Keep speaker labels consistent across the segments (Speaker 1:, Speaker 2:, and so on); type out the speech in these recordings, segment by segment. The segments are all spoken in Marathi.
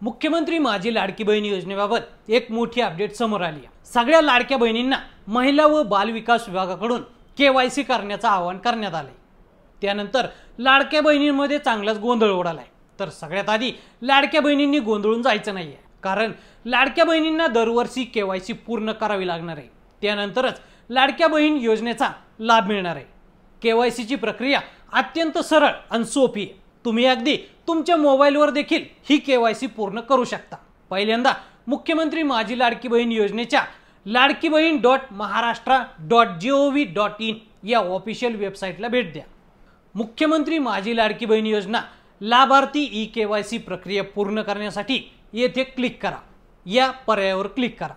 Speaker 1: मुख्यमंत्री माझी लाडकी बहीण योजनेबाबत एक मोठी अपडेट समोर आली आहे। सगळ्या लाडक्या बहिणींना महिला व बाल विकास विभागाकडून केवायसी करण्याचं आवाहन करण्यात आले। त्यानंतर लाडक्या बहिणींमध्ये चांगलाच गोंधळ उडालाय। तर सगळ्यात आधी लाडक्या बहिणींनी गोंधळून जायचं नाहीये, कारण लाडक्या बहिणींना दरवर्षी केवायसी पूर्ण करावी लागणार आहे। त्यानंतरच लाडक्या बहीण योजनेचा लाभ मिळणार आहे। केवायसीची प्रक्रिया अत्यंत सरळ आणि सोपी आहे। तुम्ही अगदी तुमच्या मोबाईलवर देखील ही केवायसी पूर्ण करू शकता। पहिल्यांदा मुख्यमंत्री माझी लाडकी बहीण योजनेच्या ladkibaheen.maharashtra.gov.in या ऑफिशियल वेबसाईटला भेट द्या। मुख्यमंत्री माझी लाडकी बहीण योजना लाभार्थी ई केवायसी प्रक्रिया पूर्ण करण्यासाठी येथे क्लिक करा। या पर्यायावर क्लिक करा।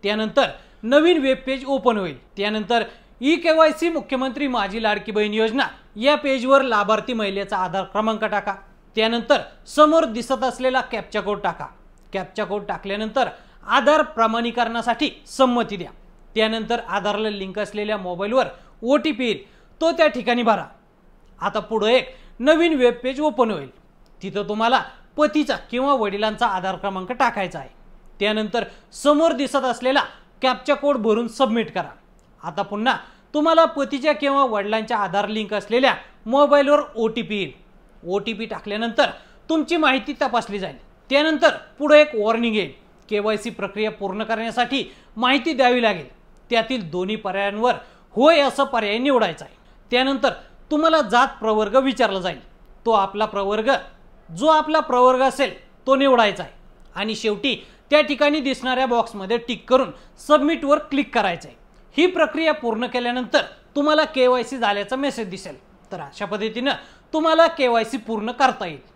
Speaker 1: त्यानंतर नवीन वेब पेज ओपन होईल। त्यानंतर ई केवायसी मुख्यमंत्री माझी लाडकी बहीण योजना या पेजवर लाभार्थी महिलेचा आधार क्रमांक टाका। त्यानंतर समोर दिसत असलेला कॅप्चा कोड टाका। कॅप्चा कोड टाकल्यानंतर आधार प्रमाणीकरणासाठी संमती द्या। त्यानंतर आधारला लिंक असलेल्या मोबाईलवर ओटीपी येईल, तो त्या ठिकाणी भरा। आता पुढे एक नवीन वेब पेज ओपन होईल। तिथं तुम्हाला पतीचा किंवा वडिलांचा आधार क्रमांक टाकायचा आहे। त्यानंतर समोर दिसत असलेला कॅप्चा कोड भरून सबमिट करा। आता पुन्हा तुम्हाला पतीच्या किंवा वडिलांच्या आधार लिंक असलेल्या मोबाईलवर ओटीपी येईल। ओटीपी टाकल्यानंतर तुमची माहिती तपासली जाईल। त्यानंतर पुढे एक वॉर्निंग येईल। केवायसी प्रक्रिया पूर्ण करण्यासाठी माहिती द्यावी लागेल। त्यातील दोन्ही पर्यायांवर होय असं पर्याय निवडायचा आहे। त्यानंतर तुम्हाला जात प्रवर्ग विचारला जाईल। जो आपला प्रवर्ग असेल तो निवडायचा आहे आणि शेवटी त्या ठिकाणी दिसणाऱ्या बॉक्समध्ये टिक करून सबमिटवर क्लिक करायचं आहे। ही प्रक्रिया पूर्ण केल्यानंतर तुम्हाला केवायसी झाल्याचा मेसेज दिसेल। तर अशा पद्धतीने तुम्हाला केवायसी पूर्ण करता येईल।